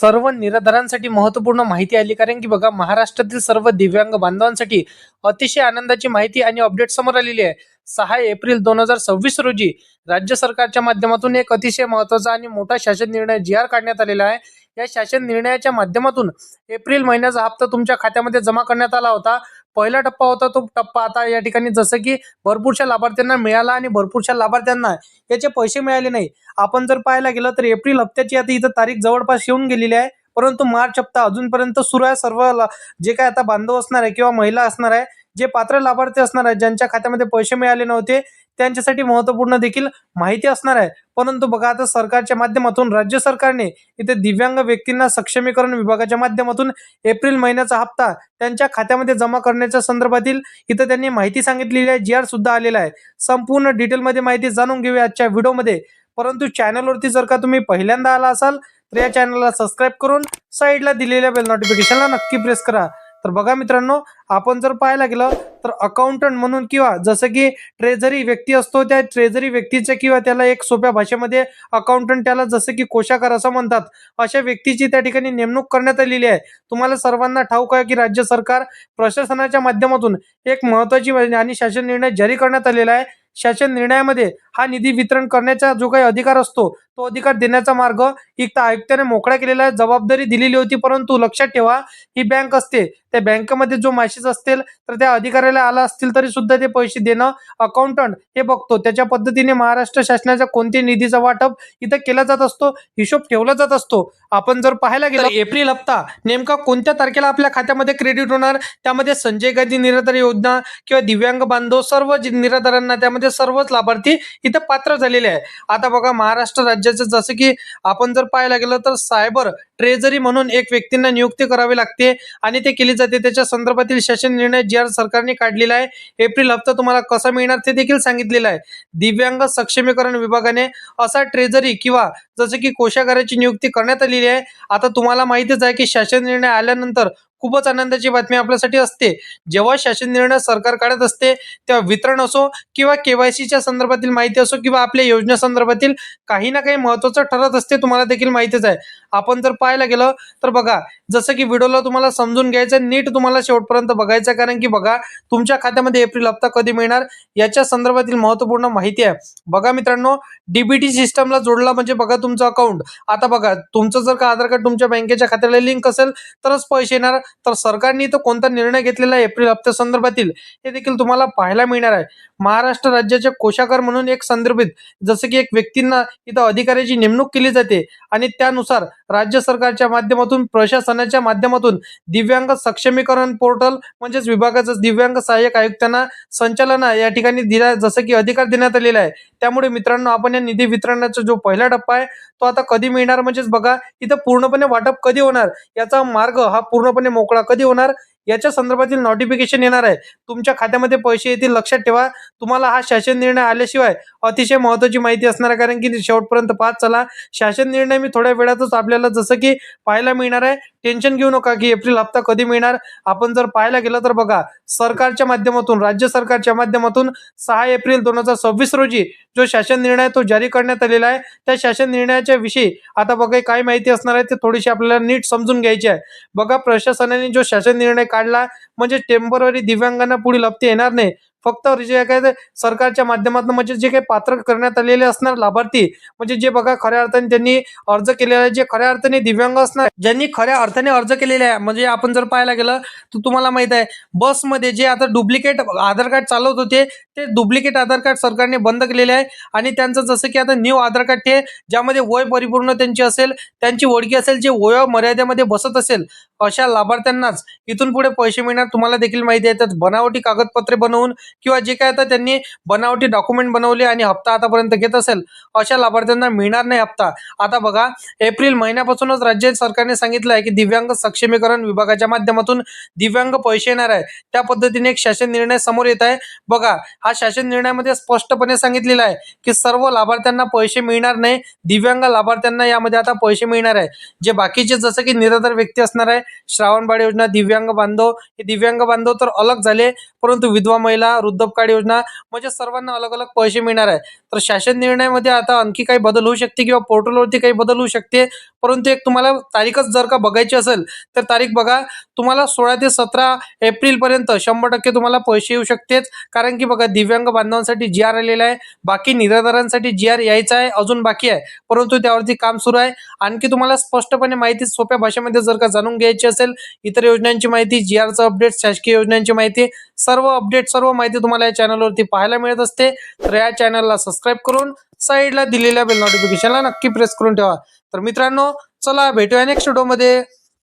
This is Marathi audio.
सर्व निराधारांसाठी महत्त्वपूर्ण माहिती आली, कारण की बघा महाराष्ट्रातील सर्व दिव्यांग बांधवांसाठी अतिशय आनंदाची माहिती आणि अपडेट समोर आलेली आहे. 6 एप्रिल 2026 रोजी राज्य सरकारच्या माध्यमातून एक अतिशय महत्त्वाचा आणि मोठा शासन निर्णय जी आर काढण्यात आलेला आहे. या शासन निर्णयाच्या माध्यमातून एप्रिल महिन्याचा हप्ता तुमच्या खात्यामध्ये जमा करण्यात आला होता. पहिला टप्पा होता, तो टप्पा आता या ठिकाणी जसं की भरपूरशा लाभार्थ्यांना मिळाला आणि भरपूरशा लाभार्थ्यांना याचे पैसे मिळाले नाही. आपण जर पाहायला गेलं तर एप्रिल हप्त्याची आता इथं तारीख जवळपास येऊन गेलेली आहे, परंतु मार्च हप्ता अजूनपर्यंत सुरू आहे. जे काय आता बांधव असणार आहे किंवा महिला असणार आहे, जे पात्र लाभार्थी असणार आहे, ज्यांच्या खात्यामध्ये पैसे मिळाले नव्हते, त्यांच्यासाठी महत्त्वपूर्ण देखील माहिती असणार आहे. परंतु बघा, आता सरकारच्या माध्यमातून राज्य सरकारने इथे दिव्यांग व्यक्तींना सक्षमीकरण विभागाच्या माध्यमातून एप्रिल महिन्याचा हप्ता त्यांच्या खात्यामध्ये जमा करण्याच्या संदर्भातील इथं त्यांनी माहिती सांगितलेली आहे. जी आर सुद्धा आलेला आहे. संपूर्ण डिटेलमध्ये माहिती जाणून घेऊया आजच्या व्हिडिओमध्ये. परंतु चॅनलवरती जर का तुम्ही पहिल्यांदा आला असाल तर या चॅनलला सबस्क्राईब करून साईडला दिलेल्या बेल नोटिफिकेशनला नक्की प्रेस करा. तर बघा मित्रांनो, आपण जर पाहायला गेलं तर अकाउंटंट म्हणून किंवा जसं की ट्रेझरी व्यक्ती असतो, त्या ट्रेझरी व्यक्तीचे किंवा त्याला एक सोप्या भाषेमध्ये अकाउंटंट, त्याला जसं की कोषागार असं म्हणतात, अशा व्यक्तीची त्या ठिकाणी नेमणूक करण्यात आलेली आहे. तुम्हाला सर्वांना ठाऊक आहे की राज्य सरकार प्रशासनाच्या माध्यमातून एक महत्त्वाची आणि शासन निर्णय जारी करण्यात आलेला आहे. शासन निर्णयामध्ये हा निधी वितरण करण्याचा जो काही अधिकार असतो, तो अधिकार देण्याचा मार्ग इथं आयुक्ताने मोकळा केलेला आहे. जबाबदारी दिलेली होती, परंतु लक्षात ठेवा, ही बँक असते, त्या बँकेमध्ये जो मॅसेज असतील तर त्या अधिकाऱ्याला आला असतील तरी सुद्धा ते पैसे देणं अकाउंटंट हे बघतो. त्याच्या पद्धतीने महाराष्ट्र शासनाच्या कोणत्या निधीचा वाटप इथं केला जात असतो, हिशोब ठेवला जात असतो. आपण जर पाहायला गेलं एप्रिल हप्ता नेमका कोणत्या तारखेला आपल्या खात्यामध्ये क्रेडिट होणार, त्यामध्ये संजय गांधी निराधार योजना किंवा दिव्यांग बांधव सर्व निराधारांना, त्यामध्ये सर्वच लाभार्थी इथं पात्र झालेले आहे. आता बघा, महाराष्ट्र राज्याचं जसं की आपण जर पाहायला गेलं तर सायबर ट्रेझरी म्हणून एक व्यक्तींना नियुक्ती करावी लागते आणि ते केली जाते. त्याच्या संदर्भातील शासन निर्णय जी आर सरकारने काढलेला आहे. एप्रिल हप्ता तुम्हाला कसा मिळणार ते देखील सांगितलेलं आहे. दिव्यांग सक्षमीकरण विभागाने असा ट्रेझरी किंवा जसं की कोषागाराची नियुक्ती करण्यात आलेली आहे. आता तुम्हाला माहितीच आहे की शासन निर्णय आल्यानंतर खूपच आनंदाची बातमी आपल्यासाठी असते. जेव्हा शासन निर्णय सरकार काढत असते, तेव्हा वितरण असो किंवा केवायसीच्या संदर्भातील माहिती असो किंवा आपल्या योजना संदर्भातील काही ना काही महत्त्वाचं ठरत असते, तुम्हाला देखील माहितीच आहे. आपण जर पाहायला गेलं तर बघा, जसं की व्हिडिओला तुम्हाला समजून घ्यायचं, नीट तुम्हाला शेवटपर्यंत बघायचं, कारण की बघा, तुमच्या खात्यामध्ये एप्रिल हप्ता कधी मिळणार याच्या संदर्भातील महत्त्वपूर्ण माहिती आहे. बघा मित्रांनो, डीबीटी सिस्टमला जोडला म्हणजे बघा तुमचं अकाउंट. आता बघा, तुमचं जर का आधार कार्ड तुमच्या बँकेच्या खात्याला लिंक असेल तरच पैसे येणार. तर सरकारने तो कोणता निर्णय घेतलेला आहे एप्रिल हप्त्या संदर्भातील हे देखील तुम्हाला पाहायला मिळणार आहे. महाराष्ट्र राज्याचे कोषागार म्हणून एक संदर्भित जसं की एक व्यक्तींना इथं अधिकाऱ्याची नेमणूक केली जाते आणि त्यानुसार राज्य सरकारच्या माध्यमातून, प्रशासनाच्या माध्यमातून दिव्यांग सक्षमीकरण पोर्टल म्हणजेच विभागाचं दिव्यांग सहाय्यक आयुक्तांना संचालन या ठिकाणी दिला, जसं की अधिकार देण्यात आलेला आहे. त्यामुळे मित्रांनो, आपण या निधी वितरणाचा जो पहिला टप्पा आहे तो आता कधी मिळणार, म्हणजेच बघा इथं पूर्णपणे वाटप कधी होणार, याचा मार्ग हा पूर्णपणे मोकळा कधी होणार याच्या संदर्भातील नोटिफिकेशन येणार आहे. तुमच्या खात्यामध्ये पैसे येतील. लक्षात ठेवा, तुम्हाला हा शासन निर्णय आल्याशिवाय अतिशय महत्त्वाची माहिती असणार आहे, कारण की शेवटपर्यंत पाहत चला. शासन निर्णय मी थोड्या वेळातच आपल्याला जसं की पाहायला मिळणार आहे. टेन्शन घेऊ नका की एप्रिल हप्ता कधी मिळणार. आपण जर पाहायला गेलं तर बघा, सरकारच्या माध्यमातून, राज्य सरकारच्या माध्यमातून 6 एप्रिल 2026 रोजी जो शासन निर्णय तो जारी करण्यात आलेला आहे. त्या शासन निर्णयाच्या विषयी आता बघा काय माहिती असणार आहे ते थोडीशी आपल्याला नीट समजून घ्यायची आहे. बघा, प्रशासनाने जो शासन निर्णय काढला म्हणजे टेम्पररी दिव्यांगांना पुढील हप्ते येणार नाही. फक्त जे काय सरकारच्या माध्यमातून म्हणजे जे काही पात्र करण्यात आलेले असणार लाभार्थी, म्हणजे जे बघा खऱ्या अर्थाने त्यांनी अर्ज केलेला आहे, जे खऱ्या अर्थाने दिव्यांग असणार, ज्यांनी खऱ्या अर्थाने अर्ज केलेले आहे. म्हणजे आपण जर पाहायला गेलं तर तुम्हाला माहित आहे, बसमध्ये जे आता डुप्लिकेट आधार कार्ड चालवत होते, ते डुप्लिकेट आधार कार्ड सरकारने बंद केलेले आहे आणि त्यांचं जसं की आता न्यू आधार कार्ड हे ज्यामध्ये वय परिपूर्ण त्यांची असेल, त्यांची ओळखी असेल, जे वय मर्यादेमध्ये बसत असेल, अशा लाभार्थ्यांनाच इथून पुढे पैसे मिळणार. तुम्हाला देखील माहिती आहे, त्यात बनावटी कागदपत्रे बनवून किंवा जे काय आता त्यांनी बनावटी डॉक्युमेंट बनवले आणि हप्ता आतापर्यंत घेत असेल, अशा लाभार्थ्यांना मिळणार नाही हप्ता. आता बघा, एप्रिल महिन्यापासूनच राज्य सरकारने सांगितलं आहे की दिव्यांग सक्षमीकरण विभागाच्या माध्यमातून दिव्यांग पैसे येणार आहे. त्या पद्धतीने एक शासन निर्णय समोर येत आहे. बघा, हा शासन निर्णयामध्ये स्पष्टपणे सांगितलेलं आहे की सर्व लाभार्थ्यांना पैसे मिळणार नाही, दिव्यांग लाभार्थ्यांना यामध्ये आता पैसे मिळणार आहे. जे बाकीचे जसं की निराधार व्यक्ती असणार आहे, श्रावणबाळ योजना, दिव्यांग बांधव, हे दिव्यांग बांधव तर अलग झाले, परंतु विधवा महिला, वृद्धपकाळ योजना म्हणजे सर्वांना अलग अलग पैसे मिळणार आहे. तर शासन निर्णयामध्ये आता आणखी काही बदल होऊ शकते किंवा पोर्टलवरती काही बदल होऊ शकते. परंतु एक तुम्हाला तारीखच जर का बघायची असेल तर तारीख बघा, तुम्हाला 16 ते 17 एप्रिलपर्यंत 100% तुम्हाला पैसे येऊ शकतेच. कारण की बघा, दिव्यांग बांधवांसाठी जी-आर आलेला आहे, बाकी निराधारांसाठी जी-आर यायचा आहे, अजून बाकी आहे, परंतु त्यावरती काम सुरू आहे. आणखी तुम्हाला स्पष्टपणे माहिती सोप्या भाषेमध्ये जर का जाणून घ्यायची असेल, इतर योजनांची माहिती, जी-आरचं अपडेट, शासकीय योजनांची माहिती, सर्व अपडेट, सर्व माहिती तुम्हाला या चॅनलवरती पाहायला मिळत असते. तर या चॅनलला सबस्क्राईब करून साईडला दिलेल्या बेल नोटिफिकेशनला नक्की प्रेस करून ठेवा. तर मित्रांनो, चला भेटूया नेक्स्ट व्हिडिओमध्ये.